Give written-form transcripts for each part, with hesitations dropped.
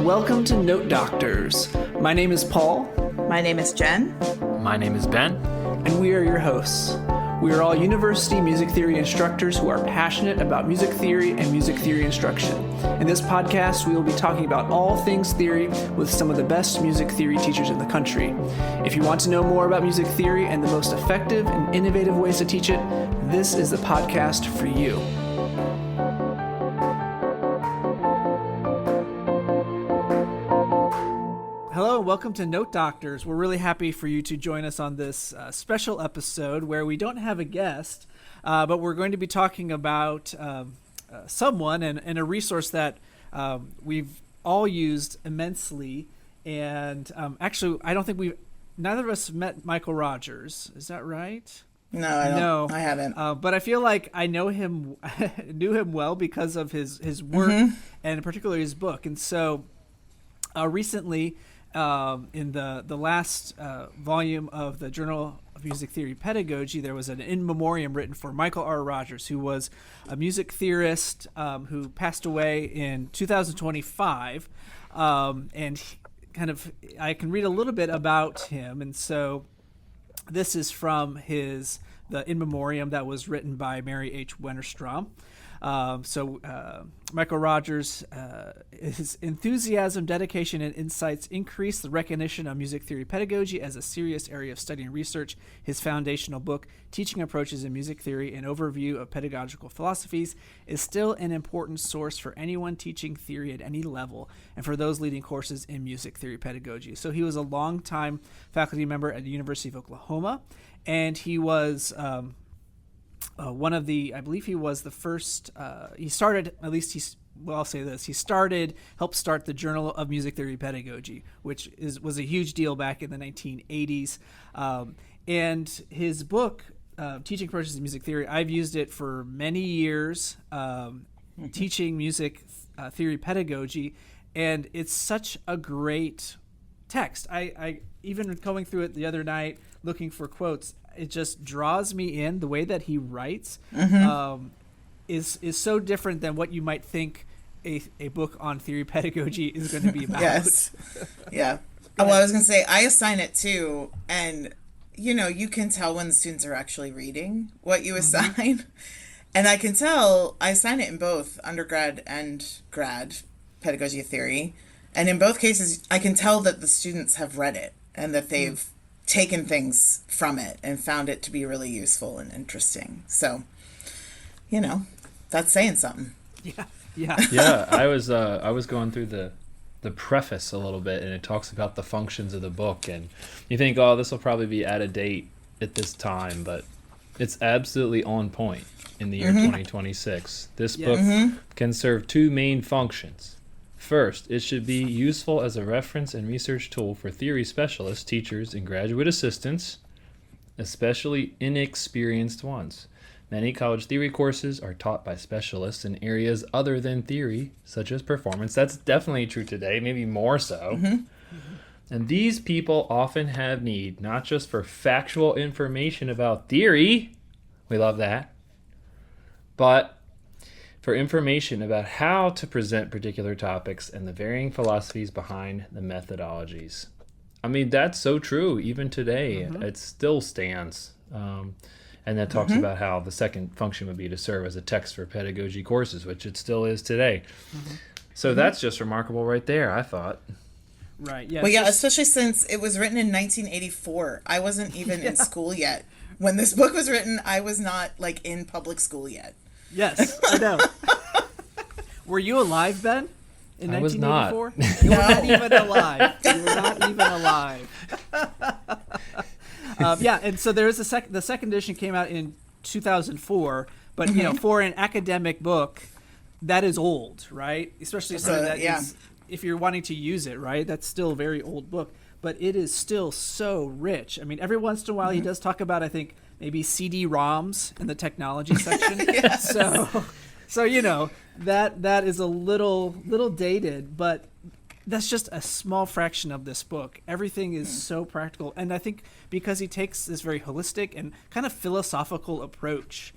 welcome to Note Doctors. My name is Paul. My name is Jen. My name is Ben. And we are your hosts. We are all university music theory instructors who are passionate about music theory and music theory instruction. In this podcast, we will be talking about all things theory with some of the best music theory teachers in the country. If you want to know more about music theory and the most effective and innovative ways to teach it, this is the podcast for you. Hello, and welcome to Note Doctors. We're really happy for you to join us on this special episode where we don't have a guest, but we're going to be talking about someone and a resource that we've all used immensely. And actually, I don't think neither of us met Michael Rogers. Is that right? No, I don't. No. I haven't. But I feel like I knew him well because of his work and particularly his book. And so recently, in the last volume of the Journal of Music Theory Pedagogy, there was an in memoriam written for Michael R. Rogers, who was a music theorist who passed away in 2025. And I can read a little bit about him. And so this is from the in memoriam that was written by Mary H. Wennerstrom. Michael Rogers, his enthusiasm, dedication, and insights increased the recognition of music theory pedagogy as a serious area of study and research. His foundational book, Teaching Approaches in Music Theory, an Overview of Pedagogical Philosophies, is still an important source for anyone teaching theory at any level and for those leading courses in music theory pedagogy. So he was a longtime faculty member at the University of Oklahoma, and he was I believe he was the first, he started, helped start the Journal of Music Theory Pedagogy, which was a huge deal back in the 1980s. And his book, Teaching Approaches in Music Theory, I've used it for many years, teaching music theory pedagogy, and it's such a great text. I even going through it the other night, looking for quotes, it just draws me in. The way that he writes is so different than what you might think a book on theory pedagogy is going to be about. Yes. Yeah. Well, I was going to say, I assign it too, and you can tell when the students are actually reading what you assign. And I can tell I assign it in both undergrad and grad pedagogy of theory. And in both cases, I can tell that the students have read it and that they've taken things from it and found it to be really useful and interesting. So, that's saying something. Yeah. I was going through the preface a little bit, and it talks about the functions of the book, and you think, this will probably be out of date at this time, but it's absolutely on point in the year 2026. This book can serve two main functions. First, it should be useful as a reference and research tool for theory specialists, teachers, and graduate assistants, especially inexperienced ones. Many college theory courses are taught by specialists in areas other than theory, such as performance. That's definitely true today, maybe more so. And these people often have need not just for factual information about theory, we love that, but for information about how to present particular topics and the varying philosophies behind the methodologies. I mean, that's so true even today. It still stands. And that talks about how the second function would be to serve as a text for pedagogy courses, which it still is today. So that's just remarkable right there, I thought. Right. Yeah. Well, especially since it was written in 1984. I wasn't even in school yet. When this book was written, I was not in public school yet. Yes, I know. Were you alive, Ben, in 1984? You were not even alive. You were not even alive. And so there is the second edition came out in 2004, but for an academic book, that is old, right? Especially something that is, if you're wanting to use it, right? That's still a very old book, but it is still so rich. I mean, every once in a while he does talk about, I think, maybe CD-ROMs in the technology section. So that is a little dated, but that's just a small fraction of this book. Everything is so practical. And I think because he takes this very holistic and kind of philosophical approach,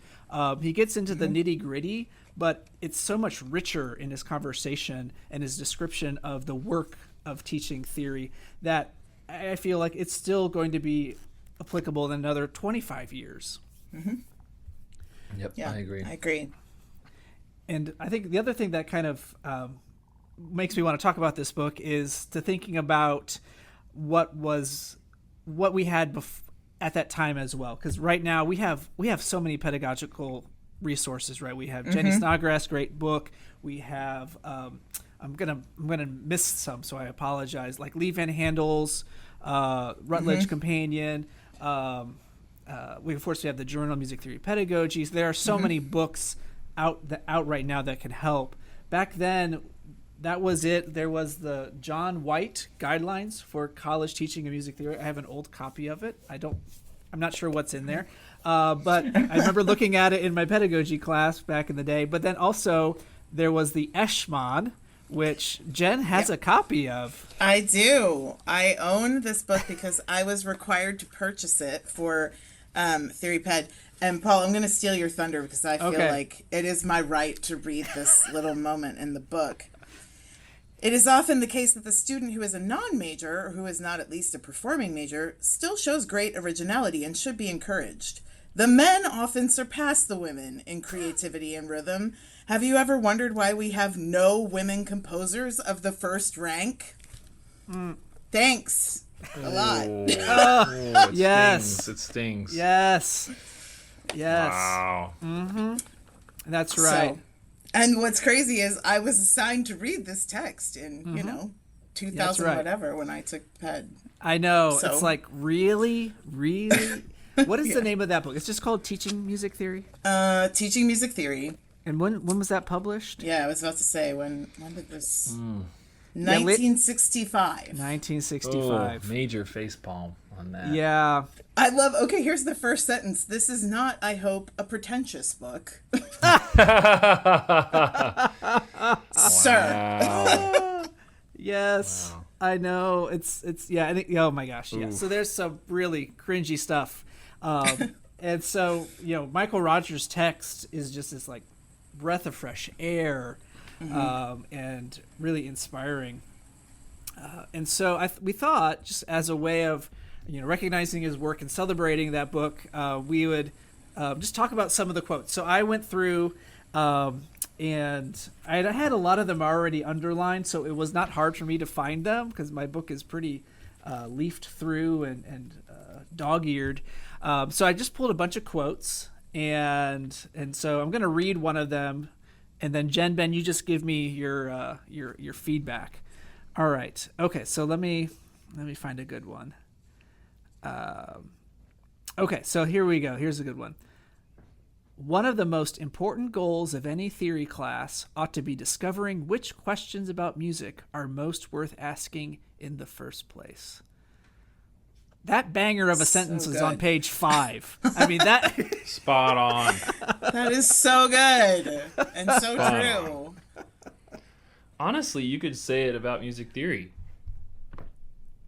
he gets into the nitty gritty, but it's so much richer in his conversation and his description of the work of teaching theory that I feel like it's still going to be applicable in another 25 years. Yep, Yeah, I agree. I agree. And I think the other thing that kind of makes me want to talk about this book is to thinking about what we had at that time as well. Because right now we have so many pedagogical resources, right? We have Jenny Snodgrass' great book. We have I'm gonna miss some, so I apologize. Like Lee Van Handel's Rutledge Companion. We of course we have the Journal of Music Theory Pedagogy. There are so many books out right now that can help. Back then, that was it. There was the John White Guidelines for College Teaching of Music Theory. I have an old copy of it. I'm not sure what's in there, but I remember looking at it in my pedagogy class back in the day. But then also there was the Eshmon, which Jenn has a copy of. I do. I own this book because I was required to purchase it for TheoryPed. And Paul, I'm going to steal your thunder because I feel like it is my right to read this little moment in the book. It is often the case that the student who is a non-major, or who is not at least a performing major, still shows great originality and should be encouraged. The men often surpass the women in creativity and rhythm. Have you ever wondered why we have no women composers of the first rank? Thanks a lot. It Yes. stings. It stings. Yes. Wow. That's right. So, and what's crazy is I was assigned to read this text in, 2000 right. whatever when I took PED. I know. So- It's like, really? What is the name of that book? It's just called Teaching Music Theory. Teaching Music Theory. And when was that published? Yeah, I was about to say, when did this... 1965. 1965. Major facepalm on that. Yeah. I love... Okay, here's the first sentence. This is not, I hope, a pretentious book. Sir. Wow. Yes. Wow. I know. It's yeah. I think, oh my gosh. Yeah. So there's some really cringy stuff. And so, Michael Rogers' text is just this like breath of fresh air, and really inspiring. And so we thought, just as a way of, recognizing his work and celebrating that book, we would just talk about some of the quotes. So I went through, and I had a lot of them already underlined, so it was not hard for me to find them because my book is pretty leafed through and dog-eared. So I just pulled a bunch of quotes, and so I'm going to read one of them, and then Jenn, Ben, you just give me your feedback. All right. Okay. So let me find a good one. Okay. So here we go. Here's a good one. One of the most important goals of any theory class ought to be discovering which questions about music are most worth asking in the first place. That banger of a sentence is on page 5. I mean, that... Spot on. That is so good and so true. Honestly, you could say it about music theory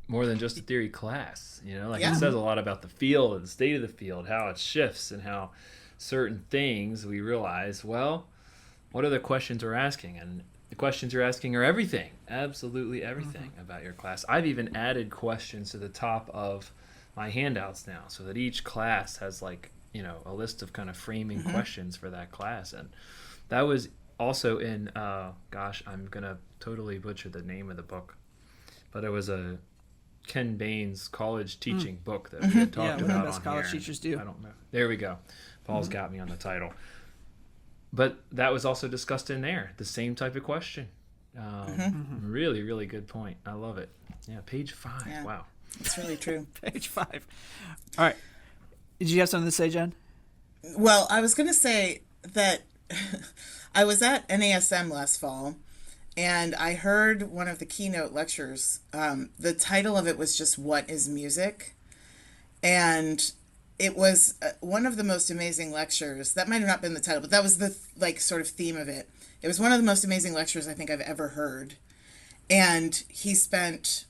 more than just a theory class. It says a lot about the field and the state of the field, how it shifts, and how certain things we realize, well, what are the questions we're asking? And the questions you're asking are everything, absolutely everything about your class. I've even added questions to the top of my handouts now so that each class has a list of kind of framing questions for that class. And that was also in, I'm going to totally butcher the name of the book, but it was a Ken Bain's college teaching book that we had talked about on college here. teachers do. I don't know. There we go. Paul's got me on the title. But that was also discussed in there, the same type of question. Really, really good point. I love it. Yeah, page 5. Yeah. Wow. It's really true. Page 5. All right. Did you have something to say, Jenn? Well, I was going to say that I was at NASM last fall, and I heard one of the keynote lectures. The title of it was just "What is Music?" And it was one of the most amazing lectures. That might have not been the title, but that was the sort of theme of it. It was one of the most amazing lectures I think I've ever heard. And he spent,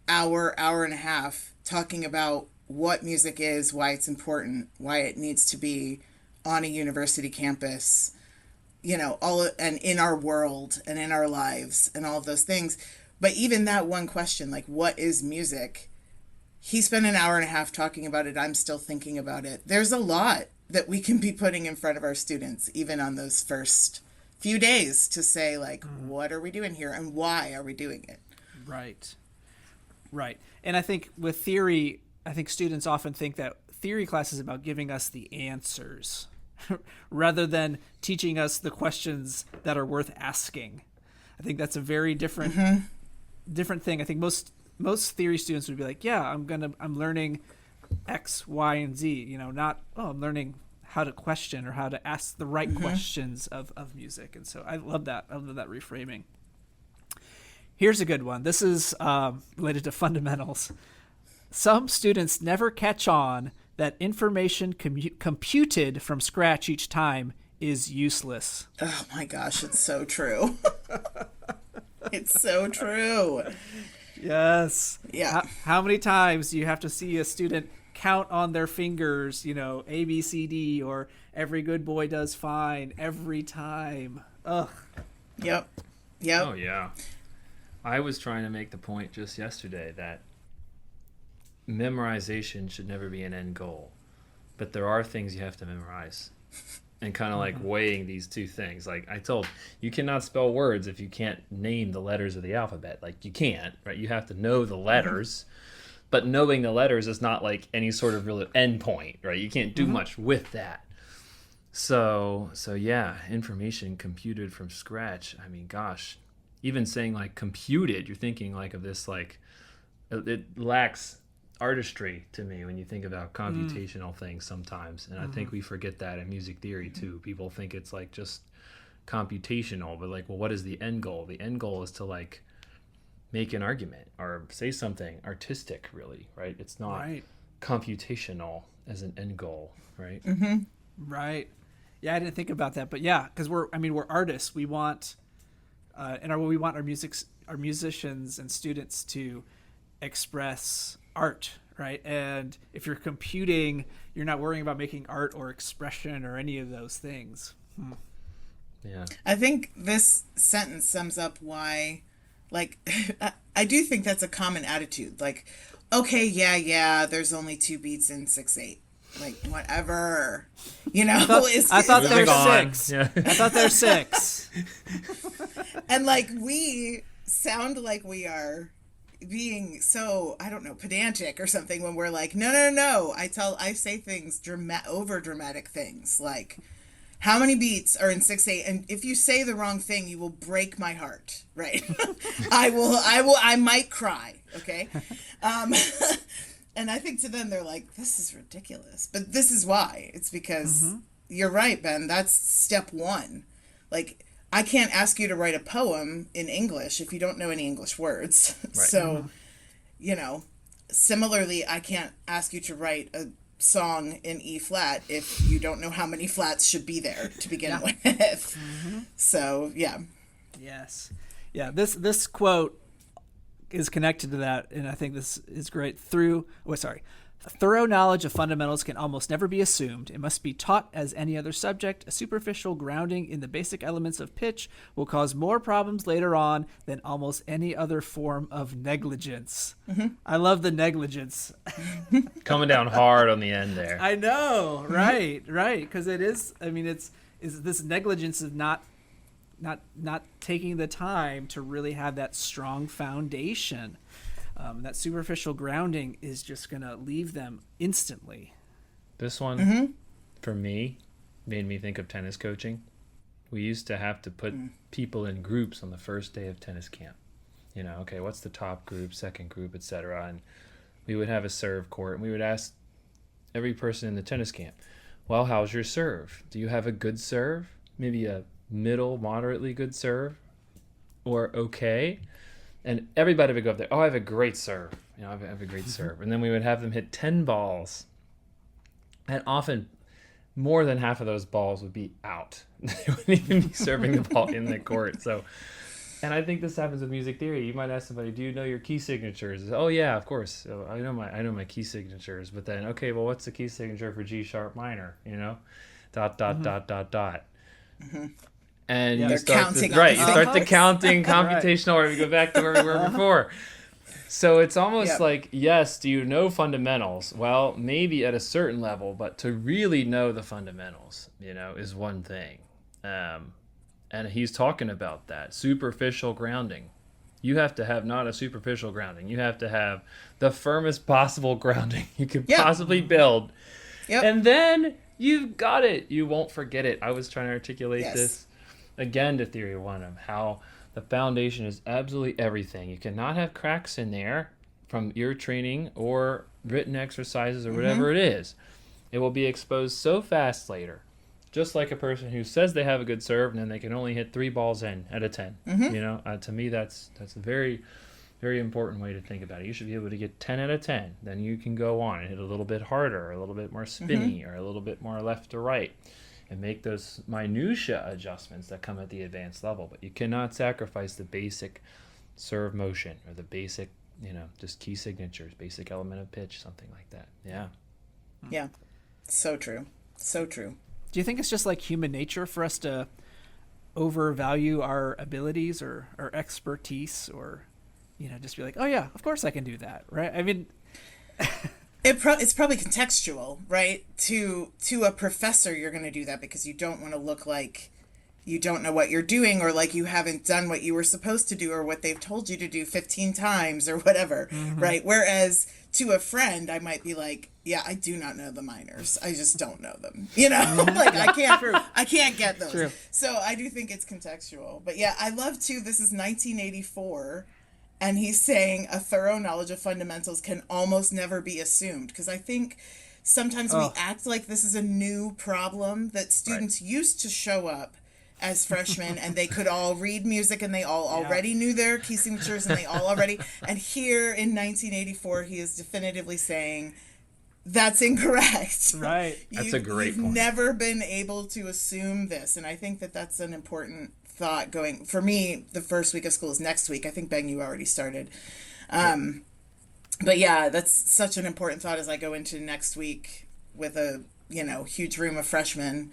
hour and a half talking about what music is, why it's important, why it needs to be on a university campus, and in our world and in our lives and all of those things. But even that one question, like, what is music? He spent an hour and a half talking about it. I'm still thinking about it. There's a lot that we can be putting in front of our students, even on those first few days, to say, like, what are we doing here and why are we doing it? Right. Right. And I think with theory, I think students often think that theory class is about giving us the answers rather than teaching us the questions that are worth asking. I think that's a very different thing. I think most theory students would be like, yeah, I'm learning X, Y, and Z, not, I'm learning how to question or how to ask the right questions of music. And so I love that. I love that reframing. Here's a good one. This is related to fundamentals. Some students never catch on that information computed from scratch each time is useless. Oh my gosh, it's so true. It's so true. Yes. Yeah. How many times do you have to see a student count on their fingers, A, B, C, D, or every good boy does fine every time? Ugh. Yep. Oh, yeah. I was trying to make the point just yesterday that memorization should never be an end goal, but there are things you have to memorize, and kind of like weighing these two things. Like I told you, cannot spell words if you can't name the letters of the alphabet. Like you can't, right? You have to know the letters, but knowing the letters is not like any sort of real end point, right? You can't do much with that. So yeah, information computed from scratch. I mean, gosh, even saying like computed, you're thinking like of this, like it lacks artistry to me when you think about computational things sometimes. And I think we forget that in music theory too. People think it's like just computational, but like, well, what is the end goal? The end goal is to like make an argument or say something artistic, really, right? It's not computational as an end goal, right? Right. Yeah, I didn't think about that, but yeah, because we're artists. We want we want our musicians and students to express art, right? And if you're computing, you're not worrying about making art or expression or any of those things. Yeah. I think this sentence sums up why, like, I do think that's a common attitude. Like, okay, yeah, there's only 2 beats in 6/8. Like, whatever, I thought there were 6. Yeah. I thought there's 6. And like, we sound like we are being so, I don't know, pedantic or something when we're like, no. I say things, over dramatic things, like, how many beats are in 6/8? And if you say the wrong thing, you will break my heart, right? I might cry, okay? And I think to them, they're like, this is ridiculous. But this is why. It's because you're right, Ben. That's step 1. Like, I can't ask you to write a poem in English if you don't know any English words. Right. So, similarly, I can't ask you to write a song in E flat if you don't know how many flats should be there to begin with. So, yeah. Yes. Yeah, this quote is connected to that, and I think this is great. A thorough knowledge of fundamentals can almost never be assumed. It must be taught as any other subject. A superficial grounding in the basic elements of pitch will cause more problems later on than almost any other form of negligence. I love the negligence. Coming down hard on the end there. I know, right, because it is. I mean, is this negligence of not taking the time to really have that strong foundation. That superficial grounding is just going to leave them instantly. This one, for me, made me think of tennis coaching. We used to have to put people in groups on the first day of tennis camp. Okay, what's the top group, second group, etc. And we would have a serve court, and we would ask every person in the tennis camp, well, how's your serve? Do you have a good serve? Maybe a middle, moderately good serve? Or okay? And everybody would go up there, oh, I have a great serve. I have a great serve. And then we would have them hit 10 balls. And often, more than half of those balls would be out. They wouldn't even be serving the ball in the court. And I think this happens with music theory. You might ask somebody, "Do you know your key signatures?" Oh yeah, of course. So I know my key signatures. But then, okay, well, what's the key signature for G sharp minor? You know, dot dot dot dot dot. And you start the counting computational, or we go back to where we were before. So it's almost like, yes, do you know fundamentals? Well, maybe at a certain level, but to really know the fundamentals, is one thing. And he's talking about that superficial grounding. You have to have not a superficial grounding. You have to have the firmest possible grounding you could possibly build. Yep. And then you've got it. You won't forget it. I was trying to articulate this again to Theory 1 of how the foundation is absolutely everything. You cannot have cracks in there from your training or written exercises or whatever it is. It will be exposed so fast later. Just like a person who says they have a good serve and then they can only hit 3 balls in out of 10. To me, that's a very, very important way to think about it. You should be able to get 10 out of 10. Then you can go on and hit a little bit harder, or a little bit more spinny, or a little bit more left to right, and make those minutia adjustments that come at the advanced level. But you cannot sacrifice the basic serve motion or the basic, just key signatures, basic element of pitch, something like that. Yeah. Yeah. So true. So true. Do you think it's just like human nature for us to overvalue our abilities or our expertise, or, just be like, oh yeah, of course I can do that, right? I mean, it's probably contextual, right? To a professor, you're going to do that because you don't want to look like you don't know what you're doing, or like you haven't done what you were supposed to do, or what they've told you to do 15 times or whatever, right? Whereas to a friend, I might be like, yeah, I do not know the minors. I just don't know them. Like I can't get those. True. So I do think it's contextual. But yeah, I love too, this is 1984. And he's saying a thorough knowledge of fundamentals can almost never be assumed. Because I think sometimes we act like this is a new problem, that students used to show up as freshmen and they could all read music and they all already knew their key signatures and they all already. And here in 1984, he is definitively saying that's incorrect. Right. That's a great point. You've never been able to assume this. And I think that that's an important thought going for me. The first week of school is next week. I think, Ben, you already started. But yeah, that's such an important thought as I go into next week with a, huge room of freshmen,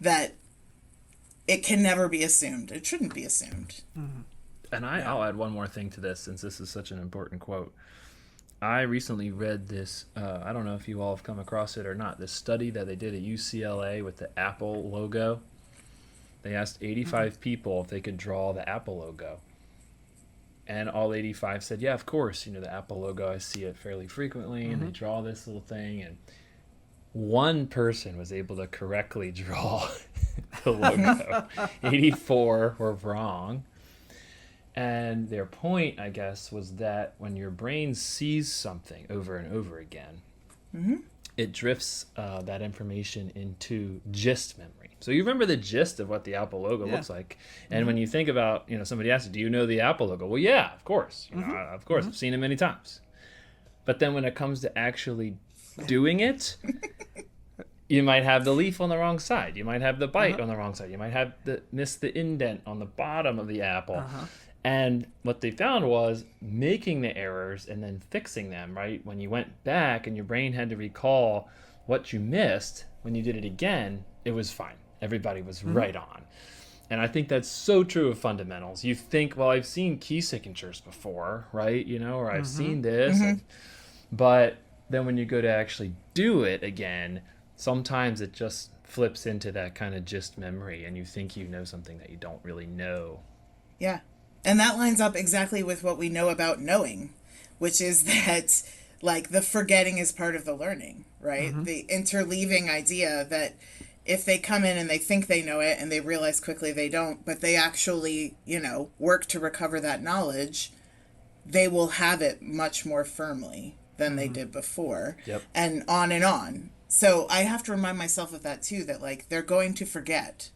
that it can never be assumed. It shouldn't be assumed. And I'll add one more thing to this, since this is such an important quote. I recently read this, I don't know if you all have come across it or not, this study that they did at UCLA with the Apple logo. They asked 85 people if they could draw the Apple logo. And all 85 said, yeah, of course. The Apple logo, I see it fairly frequently, and they draw this little thing. And one person was able to correctly draw the logo. 84 were wrong. And their point, I guess, was that when your brain sees something over and over again, it drifts that information into gist memory. So you remember the gist of what the Apple logo looks like. And when you think about, somebody asks you, do you know the Apple logo? Well, yeah, of course. Of course, I've seen it many times. But then when it comes to actually doing it, you might have the leaf on the wrong side. You might have the bite on the wrong side. You might have miss the indent on the bottom of the apple. And what they found was making the errors and then fixing them, right? When you went back and your brain had to recall what you missed, when you did it again, it was fine. Everybody was right on. And I think that's so true of fundamentals. You think, well, I've seen key signatures before, right? Or I've seen this. But then when you go to actually do it again, sometimes it just flips into that kind of gist memory, and you think you know something that you don't really know. Yeah. And that lines up exactly with what we know about knowing, which is that, like, the forgetting is part of the learning, right? The interleaving idea that if they come in and they think they know it and they realize quickly they don't, but they actually, work to recover that knowledge, they will have it much more firmly than they did before. And on and on. So I have to remind myself of that too, that like they're going to forget.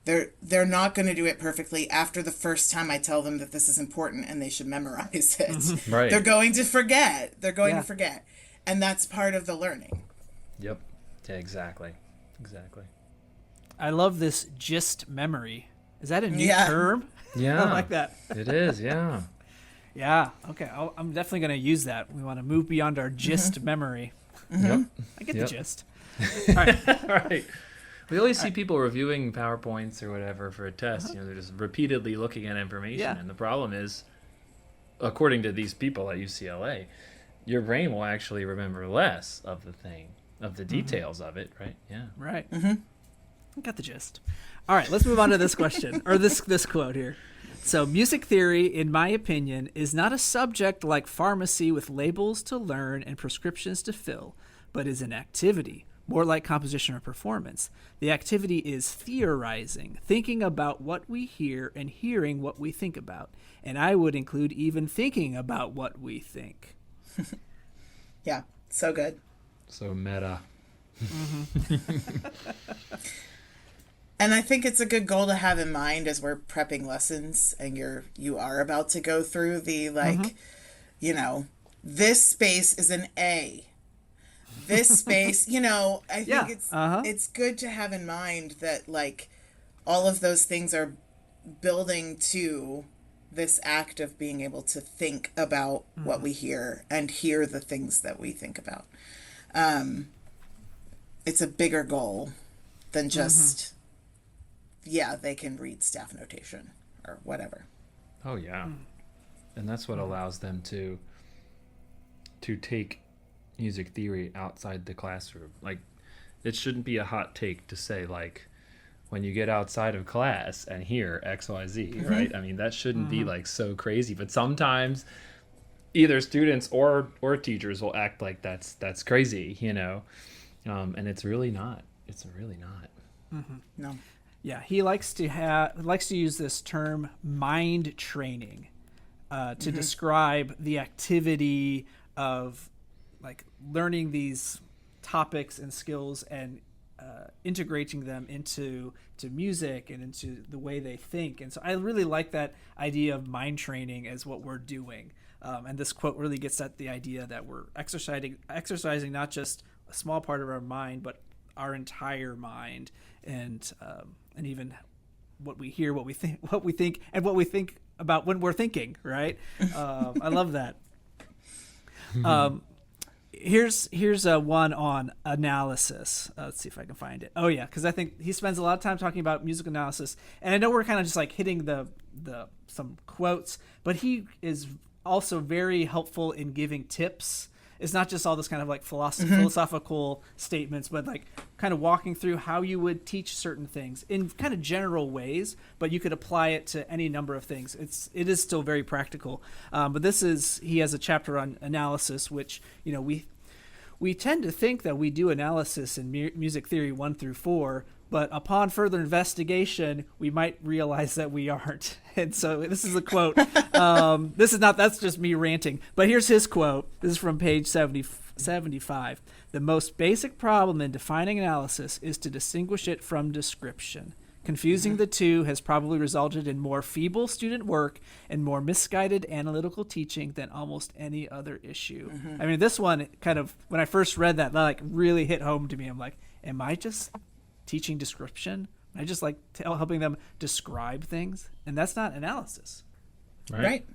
They're not going to do it perfectly after the first time I tell them that this is important and they should memorize it. Right. They're going to forget. They're going to forget. And that's part of the learning. Yep. Yeah, exactly. I love this gist memory. Is that a new Yeah. term? Yeah. I like that. It is, yeah. Yeah. Okay. I'm definitely going to use that. We want to move beyond our gist memory. Yep. I get Yep. the gist. All right. Right. We always see people reviewing PowerPoints or whatever for a test. You know, they're just repeatedly looking at information. Yeah. And the problem is, according to these people at UCLA, your brain will actually remember less of the thing, of the details of it, right? Yeah. Right. I got the gist. All right. Let's move on to this question or this quote here. So, music theory, in my opinion, is not a subject like pharmacy with labels to learn and prescriptions to fill, but is an activity, more like composition or performance. The activity is theorizing, thinking about what we hear and hearing what we think about. And I would include even thinking about what we think. Yeah, so good. So meta. And I think it's a good goal to have in mind as we're prepping lessons and you are about to go through the you know, this space is an A. This space, you know, I think it's good to have in mind that like all of those things are building to this act of being able to think about what we hear and hear the things that we think about. It's a bigger goal than just they can read staff notation or whatever. Oh, yeah. And that's what allows them to take music theory outside the classroom. Like, it shouldn't be a hot take to say, like, when you get outside of class and hear XYZ, right? I mean, that shouldn't be, like, so crazy. But sometimes either students or teachers will act like that's crazy, you know? And it's really not. It's really not. No. Yeah, he likes to use this term mind training to describe the activity of like learning these topics and skills and integrating them into music and into the way they think. And so I really like that idea of mind training as what we're doing. And this quote really gets at the idea that we're exercising not just a small part of our mind, but our entire mind, and even what we hear, what we think, and what we think about when we're thinking. Right? I love that. Here's one on analysis. Let's see if I can find it. Oh yeah, because I think he spends a lot of time talking about musical analysis, and I know we're kind of just like hitting the some quotes, but he is also very helpful in giving tips. It's not just all this kind of like philosophical statements, but like kind of walking through how you would teach certain things in kind of general ways, but you could apply it to any number of things. It is still very practical. But he has a chapter on analysis, which, you know, we tend to think that we do analysis in music theory 1 through 4, but upon further investigation, we might realize that we aren't. And so this is a quote. That's just me ranting. But here's his quote. This is from page 75. The most basic problem in defining analysis is to distinguish it from description. Confusing the two has probably resulted in more feeble student work and more misguided analytical teaching than almost any other issue. I mean, this one kind of, when I first read that like really hit home to me. I'm like, am I just teaching description? I just like helping them describe things, and that's not analysis. Right.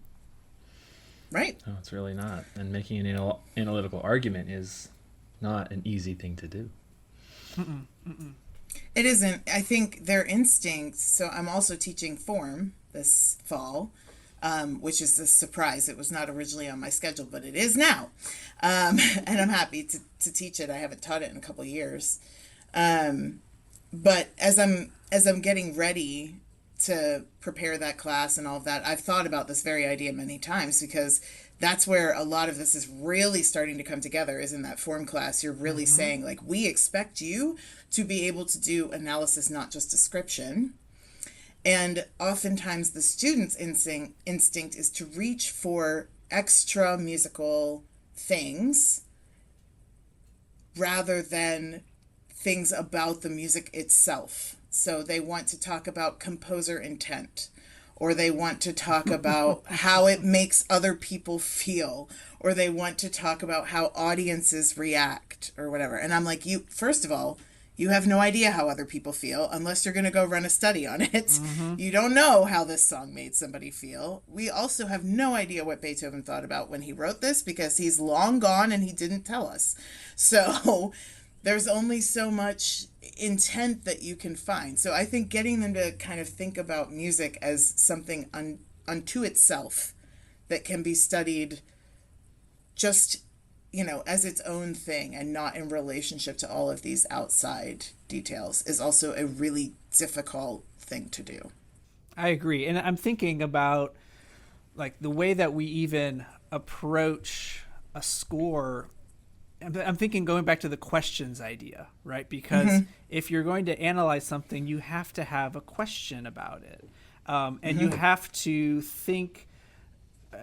No, it's really not. And making an analytical argument is not an easy thing to do. It isn't. I think their instincts. So I'm also teaching form this fall, which is a surprise. It was not originally on my schedule, but it is now, and I'm happy to teach it. I haven't taught it in a couple of years. But as I'm getting ready to prepare that class and all of that, I've thought about this very idea many times, because that's where a lot of this is really starting to come together, is in that form class. You're really saying, like, we expect you to be able to do analysis, not just description. And oftentimes the student's instinct is to reach for extra musical things rather than things about the music itself. So they want to talk about composer intent, or they want to talk about how it makes other people feel, or they want to talk about how audiences react or whatever. And I'm like, first of all, You have no idea how other people feel unless you're going to go run a study on it. You don't know how this song made somebody feel. We also have no idea what Beethoven thought about when he wrote this because he's long gone and he didn't tell us. So there's only so much intent that you can find. So I think getting them to kind of think about music as something unto itself that can be studied just, as its own thing and not in relationship to all of these outside details is also a really difficult thing to do. I agree. And I'm thinking about like the way that we even approach a score. I'm thinking going back to the questions idea, right? Because if you're going to analyze something, you have to have a question about it. And you have to think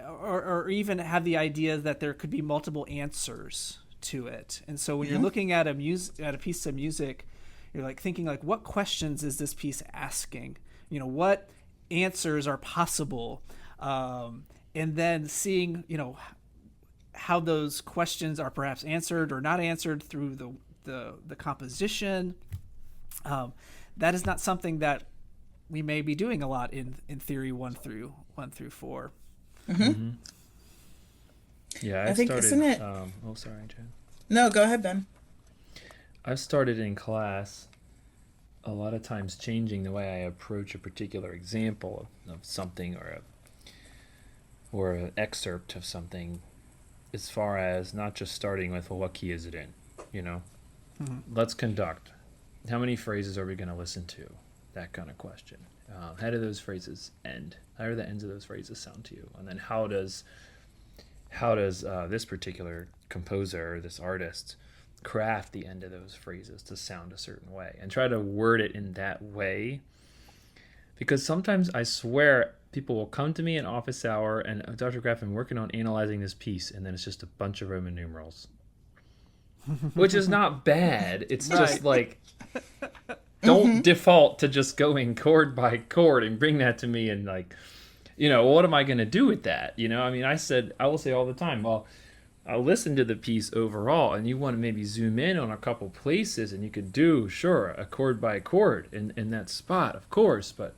or even have the idea that there could be multiple answers to it. And so when you're looking at a piece of music, you're like thinking like, what questions is this piece asking? What answers are possible? And then seeing, how those questions are perhaps answered or not answered through the composition. That is not something that we may be doing a lot in theory 1 through 4. Yeah, I think, started, isn't it? Sorry, Jen. No, go ahead, Ben. I've started in class a lot of times changing the way I approach a particular example of something or an excerpt of something, as far as not just starting with, well, what key is it in? Let's conduct. How many phrases are we going to listen to? That kind of question. How do those phrases end? How do the ends of those phrases sound to you? And then how does this particular composer or this artist craft the end of those phrases to sound a certain way, and try to word it in that way? Because sometimes I swear people will come to me in office hour and, Dr. Graff, I'm working on analyzing this piece, and then it's just a bunch of Roman numerals, which is not bad. It's just like, don't default to just going chord by chord and bring that to me and like, what am I going to do with that? I will say all the time, well, I'll listen to the piece overall, and you want to maybe zoom in on a couple places, and you could do, sure, a chord by chord in that spot, of course, but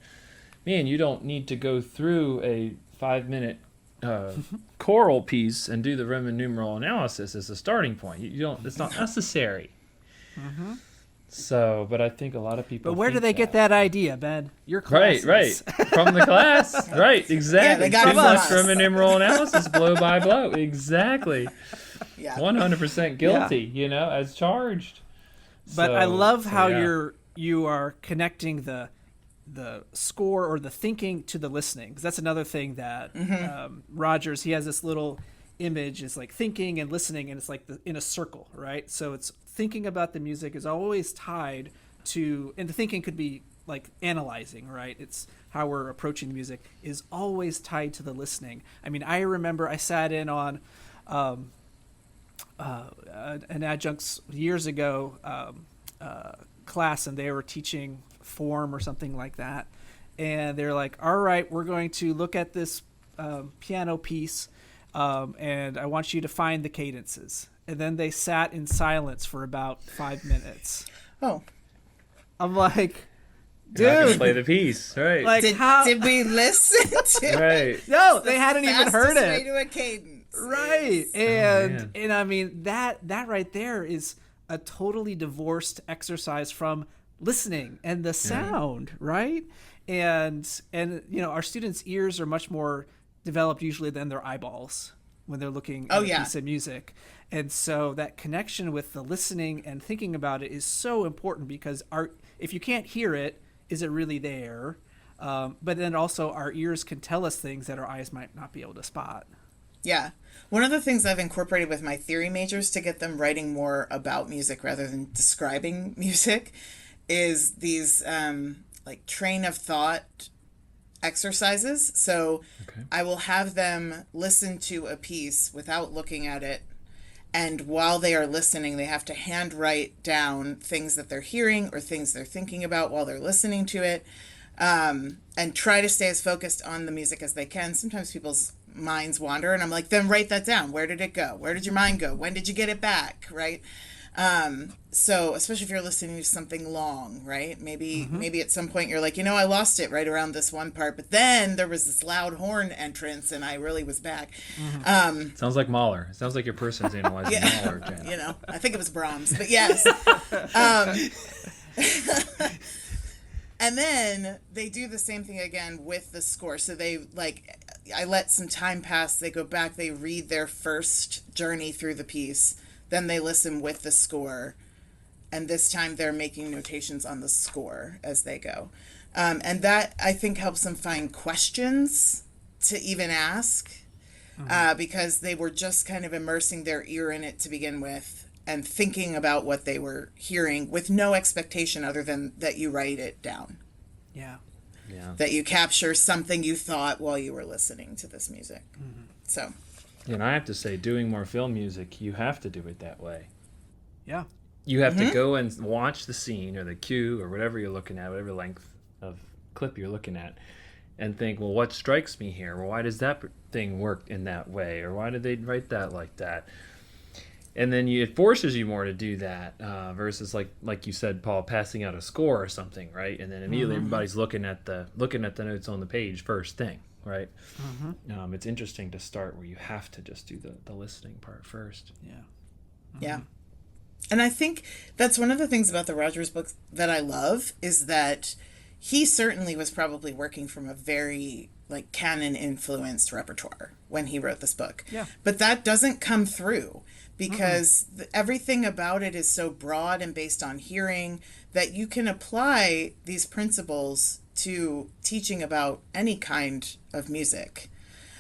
man, you don't need to go through a 5-minute choral piece and do the Roman numeral analysis as a starting point. It's not necessary. So, but I think a lot of people. But where do they get that idea, Ben? Your classes. Right. From the class. Right, exactly. Yeah, they got Too it much from us. Roman numeral analysis, blow by blow. Exactly. Yeah. 100% guilty, as charged. But I love how you are connecting the score or the thinking to the listening, because that's another thing that Rogers, he has this little image, is like thinking and listening, and it's like in a circle, right? So it's thinking about the music is always tied to, and the thinking could be like analyzing, right? It's how we're approaching the music is always tied to the listening. I mean, I remember I sat in on an adjunct's years ago class, and they were teaching form or something like that, and they're like, all right, we're going to look at this piano piece, and I want you to find the cadences. And then they sat in silence for about 5 minutes. Oh. I'm like, dude, I can play the piece, right? Like, did we listen to right. No, they hadn't even heard it. Way to a cadence. Right. And I mean, that right there is a totally divorced exercise from listening and the sound, right? And our students' ears are much more developed usually than their eyeballs when they're looking at a piece of music. And so that connection with the listening and thinking about it is so important, because if you can't hear it, is it really there? But then also our ears can tell us things that our eyes might not be able to spot. Yeah. One of the things I've incorporated with my theory majors to get them writing more about music rather than describing music is these like train of thought exercises. So I will have them listen to a piece without looking at it. And while they are listening, they have to handwrite down things that they're hearing or things they're thinking about while they're listening to it, and try to stay as focused on the music as they can. Sometimes people's minds wander, and I'm like, then write that down. Where did it go? Where did your mind go? When did you get it back? Right? So especially if you're listening to something long, right? Maybe at some point you're like, I lost it right around this one part, but then there was this loud horn entrance and I really was back. Sounds like Mahler. It sounds like your person's analyzing Yeah. Mahler, Jen. I think it was Brahms, but yes. And then they do the same thing again with the score. So I let some time pass. They go back, they read their first journey through the piece. Then they listen with the score. And this time they're making notations on the score as they go. And that, I think, helps them find questions to even ask. Because they were just kind of immersing their ear in it to begin with and thinking about what they were hearing with no expectation other than that you write it down. Yeah. That you capture something you thought while you were listening to this music. So. And I have to say, doing more film music, you have to do it that way. Yeah. You have to go and watch the scene or the cue or whatever you're looking at, whatever length of clip you're looking at, and think, well, what strikes me here? Well, why does that thing work in that way? Or why did they write that like that? And then it forces you more to do that versus like you said, Paul, passing out a score or something, right? And then immediately everybody's looking at the notes on the page first thing, right? It's interesting to start where you have to just do the listening part first. Yeah. Yeah. And I think that's one of the things about the Rogers books that I love is that he certainly was probably working from a very canon influenced repertoire when he wrote this book. Yeah. But that doesn't come through because everything about it is so broad and based on hearing that you can apply these principles to teaching about any kind of music.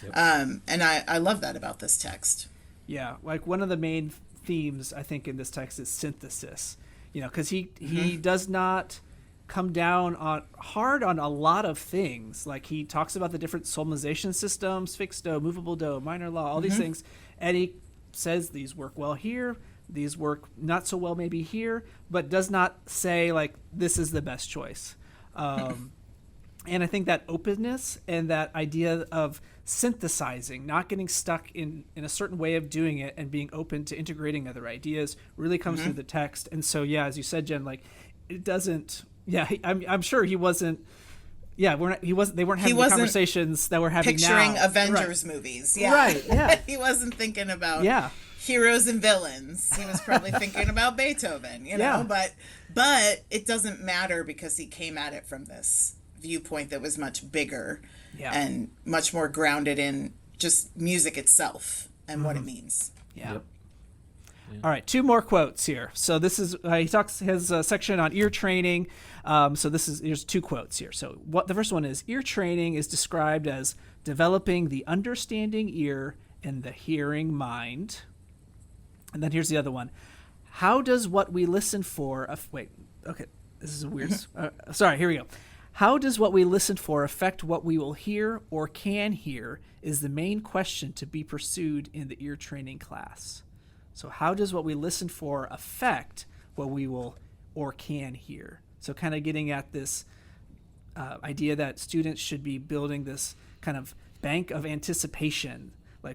Yep. And I love that about this text. Yeah. One of the main themes, I think, in this text is synthesis, because he does not come down hard on a lot of things. Like he talks about the different solmization systems, fixed do, movable do, minor law, all these things. And he says these work well here, these work not so well maybe here, but does not say this is the best choice. And I think that openness and that idea of synthesizing, not getting stuck in a certain way of doing it and being open to integrating other ideas really comes through the text. And so, yeah, as you said, Jen, it doesn't, I'm sure he wasn't, they weren't having the conversations that we're having picturing now. Avengers movies. Yeah. Right, yeah. He wasn't thinking about heroes and villains. He was probably thinking about Beethoven, know, but it doesn't matter because he came at it from this viewpoint that was much bigger and much more grounded in just music itself and what it means. Yeah. Yep. All right, 2 more quotes here. So this is he talks his section on ear training. So here's 2 quotes here. So the first one is, ear training is described as developing the understanding ear and the hearing mind. And then here's the other one. How does what we listen for this is a weird sorry, here we go. How does what we listen for affect what we will hear or can hear is the main question to be pursued in the ear training class. So how does what we listen for affect what we will or can hear? So kind of getting at this idea that students should be building this kind of bank of anticipation,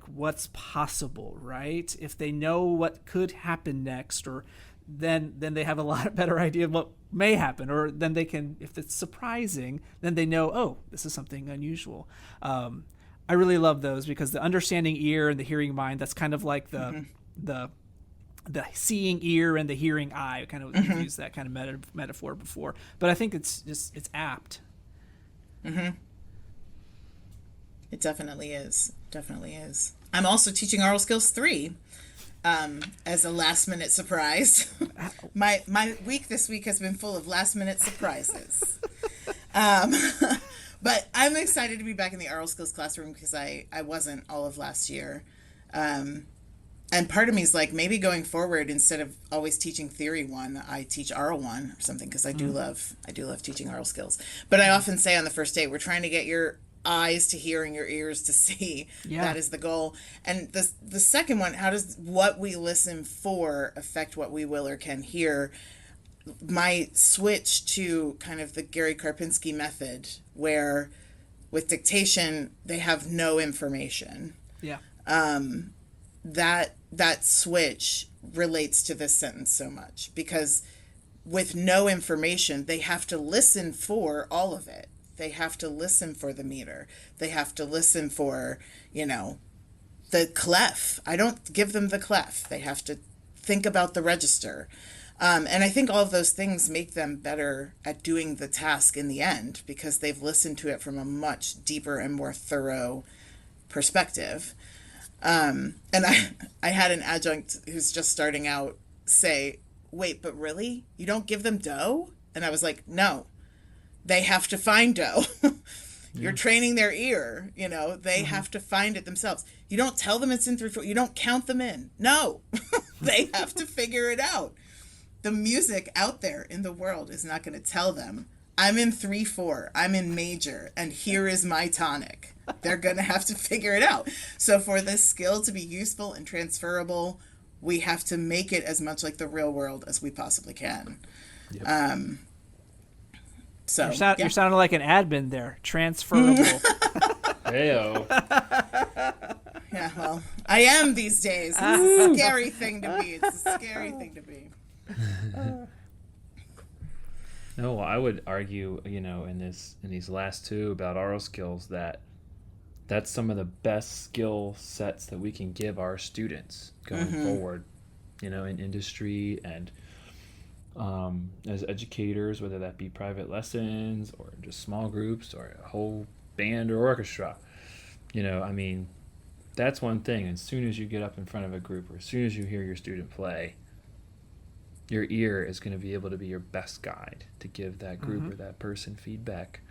what's possible, right? If they know what could happen next, or then they have a lot better idea of what may happen, or then they can, if it's surprising, then they know, oh, this is something unusual. I really love those because the understanding ear and the hearing mind, that's kind of like the seeing ear and the hearing eye. I kind of used that kind of metaphor before, but I think it's apt. It definitely is. I'm also teaching Oral Skills 3 as a last minute surprise. My week this week has been full of last minute surprises. But I'm excited to be back in the Oral Skills classroom because I wasn't all of last year. And part of me is maybe going forward, instead of always teaching Theory 1, I teach Oral 1 or something, because I do love teaching Oral Skills. But I often say on the first day, we're trying to get your eyes to hear and your ears to see. That is the goal. And the second one, how does what we listen for affect what we will or can hear? My switch to kind of the Gary Karpinski method, where with dictation they have no information. that switch relates to this sentence so much, because with no information, they have to listen for all of it. They have to listen for the meter. They have to listen for, the clef. I don't give them the clef. They have to think about the register. And I think all of those things make them better at doing the task in the end, because they've listened to it from a much deeper and more thorough perspective. And I had an adjunct who's just starting out say, wait, but really? You don't give them dough? And I was like, no, they have to find dough. You're training their ear, they have to find it themselves. You don't tell them it's in 3/4. You don't count them in. No, they have to figure it out. The music out there in the world is not going to tell them, I'm in 3/4, I'm in major, and here is my tonic. They're going to have to figure it out. So for this skill to be useful and transferable, we have to make it as much like the real world as we possibly can. Yep. So you're sounding like an admin there. Transferable. Heyo. Yeah, well, I am these days. It's a scary thing to be. It's a scary thing to be. No, I would argue, in these last two about oral skills, that's some of the best skill sets that we can give our students going forward, in industry and as educators, whether that be private lessons or just small groups or a whole band or orchestra. That's one thing. As soon as you get up in front of a group, or as soon as you hear your student play, your ear is going to be able to be your best guide to give that group or that person feedback.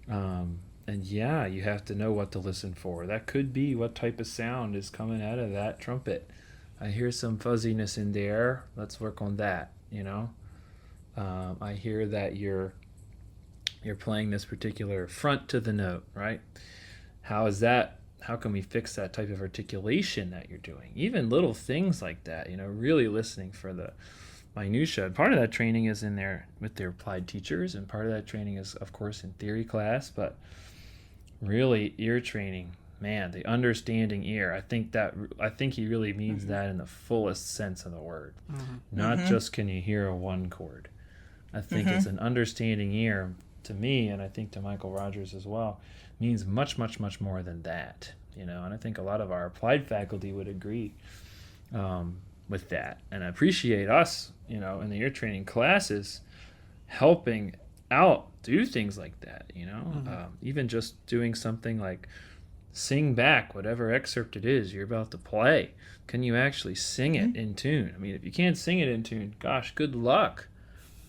And yeah, you have to know what to listen for. That could be what type of sound is coming out of that trumpet. I hear some fuzziness in there. Let's work on that. I hear that you're playing this particular front to the note, right? How is that? How can we fix that type of articulation that you're doing? Even little things like that, really listening for the minutia. Part of that training is in there with their applied teachers, and part of that training is, of course, in theory class, but really ear training, man, the understanding ear. I think he really means that in the fullest sense of the word. Not just can you hear a one chord. I think it's an understanding ear to me, and I think to Michael Rogers as well, means much, much, much more than that. And I think a lot of our applied faculty would agree with that, and I appreciate us, in the ear training classes, helping out do things like that. Even just doing something like sing back whatever excerpt it is you're about to play. Can you actually sing it in tune? If you can't sing it in tune, gosh, good luck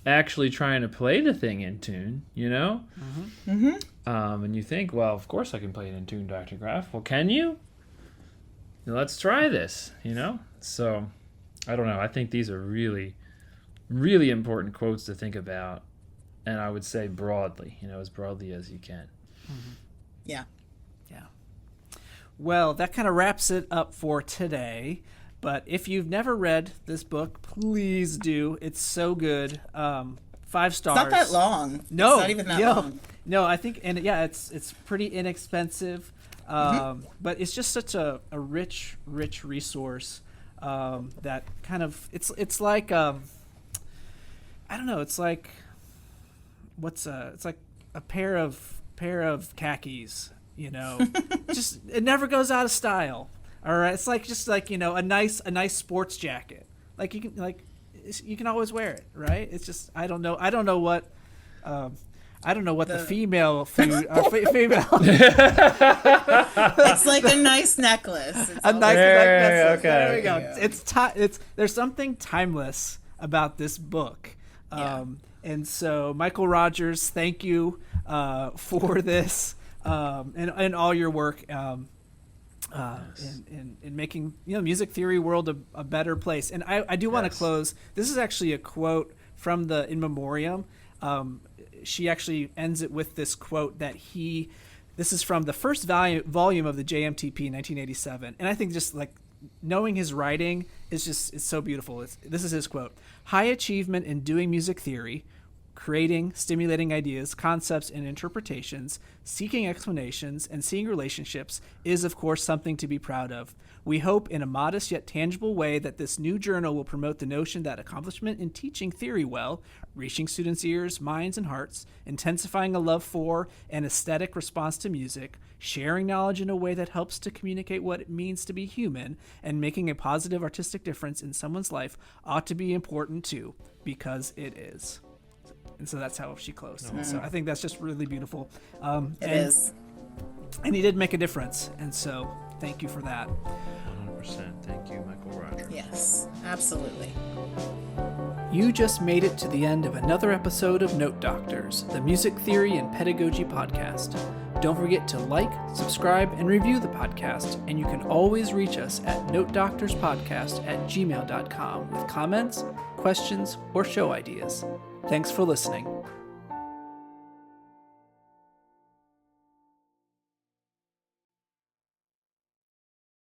actually trying to play the thing in tune. And you think, well, of course I can play it in tune, Dr. Graff. Well, can you? Let's try this. So I don't know. I think these are really, really important quotes to think about, and I would say broadly, as broadly as you can. Yeah. Well, that kind of wraps it up for today. But if you've never read this book, please do. It's so good. 5 stars. It's not that long. No, it's not even that long. No, I think, and yeah, it's pretty inexpensive. But it's just such a rich resource that kind of it's like I don't know. It's like it's like a pair of khakis. Just it never goes out of style. All right, it's like just like a nice sports jacket. Like you can always wear it, right? It's just I don't know what the female food female. It's like a nice necklace. It's a nice necklace. Okay. There we go. Yeah. There's something timeless about this book. And so Michael Rogers, thank you for this and all your work. In making music theory world a better place. And I do want to close. This is actually a quote from the In Memoriam. She actually ends it with this quote that this is from the first volume of the JMTP in 1987. And I think just like knowing his writing is so beautiful. This is his quote: "High achievement in doing music theory, creating, stimulating ideas, concepts, and interpretations, seeking explanations, and seeing relationships is, of course, something to be proud of. We hope in a modest yet tangible way that this new journal will promote the notion that accomplishment in teaching theory well, reaching students' ears, minds, and hearts, intensifying a love for and aesthetic response to music, sharing knowledge in a way that helps to communicate what it means to be human, and making a positive artistic difference in someone's life ought to be important too, because it is. And so that's how she closed. Mm-hmm. So I think that's just really beautiful. It is. And he did make a difference. And so thank you for that. 100%. Thank you, Michael Rogers. Yes, absolutely. You just made it to the end of another episode of Note Doctors, the music theory and pedagogy podcast. Don't forget to like, subscribe, and review the podcast, and you can always reach us at notedoctorspodcast@gmail.com with comments, questions, or show ideas. Thanks for listening.